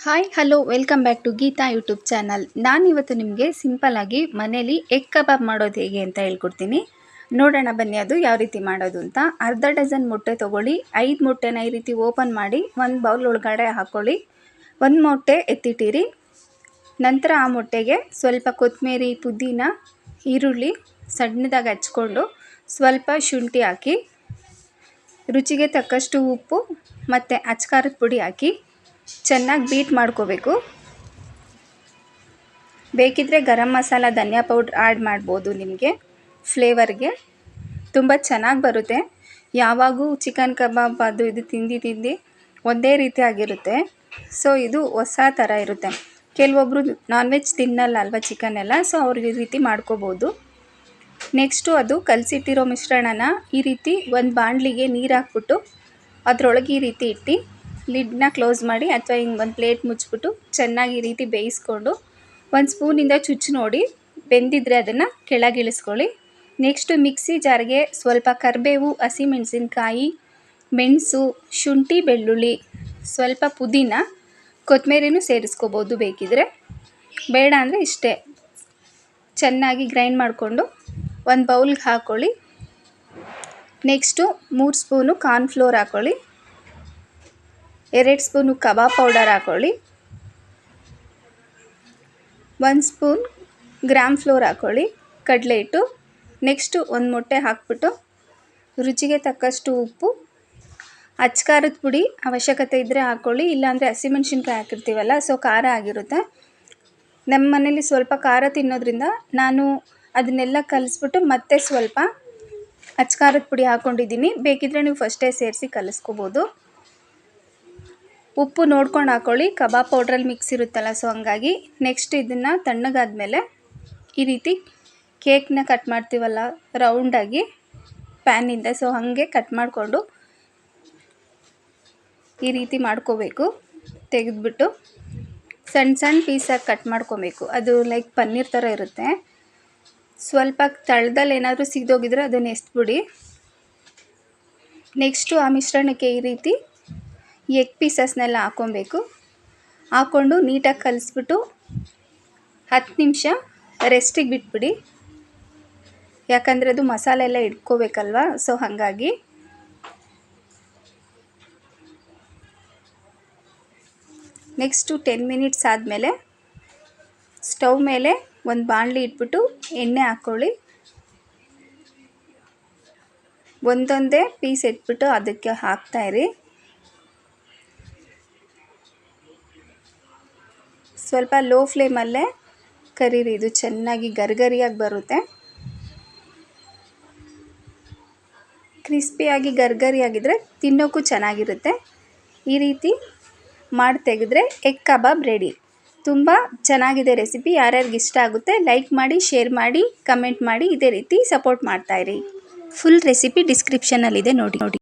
Hi hello welcome back to Geetha YouTube channel. ನಾನಿವತ್ತು ನಿಮಗೆ ಸಿಂಪಲ್ಲಾಗಿ ಮನೇಲಿ ಎಗ್ ಕಬಾಬ್ ಮಾಡೋದು ಹೇಗೆ ಅಂತ ಹೇಳ್ಕೊಡ್ತೀನಿ. ನೋಡೋಣ ಬನ್ನಿ ಅದು ಯಾವ ರೀತಿ ಮಾಡೋದು ಅಂತ. ಅರ್ಧ ಡಜನ್ ಮೊಟ್ಟೆ ತೊಗೊಳ್ಳಿ. 5 ಮೊಟ್ಟೆನ ಈ ರೀತಿ ಓಪನ್ ಮಾಡಿ ಒಂದು ಬೌಲ್ ಒಳಗಡೆ ಹಾಕ್ಕೊಳ್ಳಿ. ಒಂದು ಮೊಟ್ಟೆ ಎತ್ತಿಟ್ಟಿರಿ. ನಂತರ ಆ ಮೊಟ್ಟೆಗೆ ಸ್ವಲ್ಪ ಕೊತ್ತಂಬರಿ, ಪುದೀನ, ಈರುಳ್ಳಿ ಸಣ್ಣದಾಗಿ ಹಚ್ಕೊಂಡು ಸ್ವಲ್ಪ ಶುಂಠಿ ಹಾಕಿ, ರುಚಿಗೆ ತಕ್ಕಷ್ಟು ಉಪ್ಪು ಮತ್ತು ಅಚ್ಕಾರದ ಪುಡಿ ಹಾಕಿ ಚೆನ್ನಾಗಿ ಬೀಟ್ ಮಾಡ್ಕೋಬೇಕು. ಬೇಕಿದ್ದರೆ ಗರಂ ಮಸಾಲ, ಧನಿಯಾ ಪೌಡ್ರ್ ಆ್ಯಡ್ ಮಾಡ್ಬೋದು. ನಿಮಗೆ ಫ್ಲೇವರ್ಗೆ ತುಂಬ ಚೆನ್ನಾಗಿ ಬರುತ್ತೆ. ಯಾವಾಗೂ ಚಿಕನ್ ಕಬಾಬ್ ಅದು ಇದು ತಿಂದು ಒಂದೇ ರೀತಿ ಆಗಿರುತ್ತೆ. ಸೊ ಇದು ಹೊಸ ಥರ ಇರುತ್ತೆ. ಕೆಲವೊಬ್ಬರು ನಾನ್ ವೆಜ್ ತಿನ್ನಲ್ಲ ಅಲ್ವಾ ಚಿಕನ್ ಎಲ್ಲ, ಸೊ ಅವ್ರಿಗೆ ಈ ರೀತಿ ಮಾಡ್ಕೋಬೋದು. ನೆಕ್ಸ್ಟು ಅದು ಕಲಸಿಟ್ಟಿರೋ ಮಿಶ್ರಣನ ಈ ರೀತಿ ಒಂದು ಬಾಣಲಿಗೆ ನೀರು ಹಾಕ್ಬಿಟ್ಟು ಅದರೊಳಗೆ ಈ ರೀತಿ ಇಟ್ಟು ಲಿಡ್ನ ಕ್ಲೋಸ್ ಮಾಡಿ ಅಥವಾ ಹಿಂಗೆ ಒಂದು ಪ್ಲೇಟ್ ಮುಚ್ಚಿಬಿಟ್ಟು ಚೆನ್ನಾಗಿ ಈ ರೀತಿ ಬೇಯಿಸ್ಕೊಂಡು ಒಂದು ಸ್ಪೂನಿಂದ ಚುಚ್ಚಿ ನೋಡಿ ಬೆಂದಿದ್ರೆ ಅದನ್ನು ಕೆಳಗಿಳಿಸ್ಕೊಳ್ಳಿ. ನೆಕ್ಸ್ಟು ಮಿಕ್ಸಿ ಜಾರ್ಗೆ ಸ್ವಲ್ಪ ಕರಿಬೇವು, ಹಸಿಮೆಣಸಿನ್ಕಾಯಿ, ಮೆಣಸು, ಶುಂಠಿ, ಬೆಳ್ಳುಳ್ಳಿ, ಸ್ವಲ್ಪ ಪುದೀನ, ಕೊತ್ತಂಬರಿನೂ ಸೇರಿಸ್ಕೋಬೋದು ಬೇಕಿದ್ರೆ. ಬೇಡ ಅಂದರೆ ಇಷ್ಟೇ. ಚೆನ್ನಾಗಿ ಗ್ರೈಂಡ್ ಮಾಡಿಕೊಂಡು ಒಂದು ಬೌಲ್ಗೆ ಹಾಕ್ಕೊಳ್ಳಿ. ನೆಕ್ಸ್ಟು 3 ಸ್ಪೂನು ಕಾರ್ನ್ಫ್ಲೋರ್ ಹಾಕ್ಕೊಳ್ಳಿ. 2 ಸ್ಪೂನು ಕಬಾಬ್ ಪೌಡರ್ ಹಾಕ್ಕೊಳ್ಳಿ. 1 ಸ್ಪೂನ್ ಗ್ರಾಮ್ ಫ್ಲೋರ್ ಹಾಕ್ಕೊಳ್ಳಿ, ಕಡಲೆ ಹಿಟ್ಟು. ನೆಕ್ಸ್ಟು ಒಂದು ಮೊಟ್ಟೆ ಹಾಕ್ಬಿಟ್ಟು ರುಚಿಗೆ ತಕ್ಕಷ್ಟು ಉಪ್ಪು, ಅಚ್ಕಾರದ ಪುಡಿ ಅವಶ್ಯಕತೆ ಇದ್ದರೆ ಹಾಕ್ಕೊಳ್ಳಿ, ಇಲ್ಲಾಂದರೆ ಹಸಿಮೆಣ್ಸಿನ್ಕಾಯಿ ಹಾಕಿರ್ತೀವಲ್ಲ, ಸೊ ಖಾರ ಆಗಿರುತ್ತೆ. ನಮ್ಮ ಮನೇಲಿ ಸ್ವಲ್ಪ ಖಾರ ತಿನ್ನೋದ್ರಿಂದ ನಾನು ಅದನ್ನೆಲ್ಲ ಕಲಿಸ್ಬಿಟ್ಟು ಮತ್ತೆ ಸ್ವಲ್ಪ ಅಚ್ಕಾರದ ಪುಡಿ ಹಾಕ್ಕೊಂಡಿದ್ದೀನಿ. ಬೇಕಿದ್ದರೆ ನೀವು ಫಸ್ಟೇ ಸೇರಿಸಿ ಕಲಿಸ್ಕೋಬೋದು. ಉಪ್ಪು ನೋಡ್ಕೊಂಡು ಹಾಕ್ಕೊಳ್ಳಿ, ಕಬಾಬ್ ಪೌಡ್ರಲ್ಲಿ ಮಿಕ್ಸ್ ಇರುತ್ತಲ್ಲ, ಸೊ ಹಂಗಾಗಿ. ನೆಕ್ಸ್ಟ್ ಇದನ್ನು ತಣ್ಣಗಾದ್ಮೇಲೆ ಈ ರೀತಿ ಕೇಕ್ನ ಕಟ್ ಮಾಡ್ತೀವಲ್ಲ ರೌಂಡಾಗಿ ಪ್ಯಾನಿಂದ, ಸೊ ಹಾಗೆ ಕಟ್ ಮಾಡಿಕೊಂಡು ಈ ರೀತಿ ಮಾಡ್ಕೋಬೇಕು. ತೆಗೆದ್ಬಿಟ್ಟು ಸಣ್ಣ ಸಣ್ಣ ಪೀಸಾಗಿ ಕಟ್ ಮಾಡ್ಕೊಬೇಕು. ಅದು ಲೈಕ್ ಪನ್ನೀರ್ ಥರ ಇರುತ್ತೆ. ಸ್ವಲ್ಪ ತಳದಲ್ಲಿ ಏನಾದರೂ ಸಿಗೋಗಿದ್ರೆ ಅದನ್ನು ಎಸ್ಬಿಡಿ. ನೆಕ್ಸ್ಟು ಆ ಮಿಶ್ರಣಕ್ಕೆ ಈ ರೀತಿ ಎಗ್ ಪೀಸಸ್ನೆಲ್ಲ ಹಾಕ್ಕೊಬೇಕು. ಹಾಕ್ಕೊಂಡು ನೀಟಾಗಿ ಕಲಿಸ್ಬಿಟ್ಟು 10 ನಿಮಿಷ ರೆಸ್ಟಿಗೆ ಬಿಟ್ಬಿಡಿ. ಯಾಕಂದರೆ ಅದು ಮಸಾಲೆ ಎಲ್ಲ ಇಟ್ಕೋಬೇಕಲ್ವ, ಸೊ ಹಾಗಾಗಿ. ನೆಕ್ಸ್ಟು 10 ಮಿನಿಟ್ಸ್ ಆದಮೇಲೆ ಸ್ಟವ್ ಮೇಲೆ ಒಂದು ಬಾಣಲಿ ಇಟ್ಬಿಟ್ಟು ಎಣ್ಣೆ ಹಾಕ್ಕೊಳ್ಳಿ. ಒಂದೊಂದೇ ಪೀಸ್ ಎತ್ಬಿಟ್ಟು ಅದಕ್ಕೆ ಹಾಕ್ತಾಯಿರಿ. ಸ್ವಲ್ಪ ಲೋ ಫ್ಲೇಮಲ್ಲೇ ಕರೀರಿ, ಇದು ಚೆನ್ನಾಗಿ ಗರಿಗರಿಯಾಗಿ ಬರುತ್ತೆ. ಕ್ರಿಸ್ಪಿಯಾಗಿ ಗರಿಗರಿಯಾಗಿದ್ದರೆ ತಿನ್ನೋಕ್ಕೂ ಚೆನ್ನಾಗಿರುತ್ತೆ. ಈ ರೀತಿ ಮಾಡಿ ತೆಗೆದ್ರೆ ಎಗ್ ಕಬಾಬ್ ರೆಡಿ. ತುಂಬ ಚೆನ್ನಾಗಿದೆ ರೆಸಿಪಿ. ಯಾರ್ಯಾರಿಗೆ ಇಷ್ಟ ಆಗುತ್ತೆ ಲೈಕ್ ಮಾಡಿ, ಶೇರ್ ಮಾಡಿ, ಕಮೆಂಟ್ ಮಾಡಿ. ಇದೇ ರೀತಿ ಸಪೋರ್ಟ್ ಮಾಡ್ತಾಯಿರಿ. ಫುಲ್ ರೆಸಿಪಿ ಡಿಸ್ಕ್ರಿಪ್ಷನಲ್ಲಿದೆ ನೋಡಿ.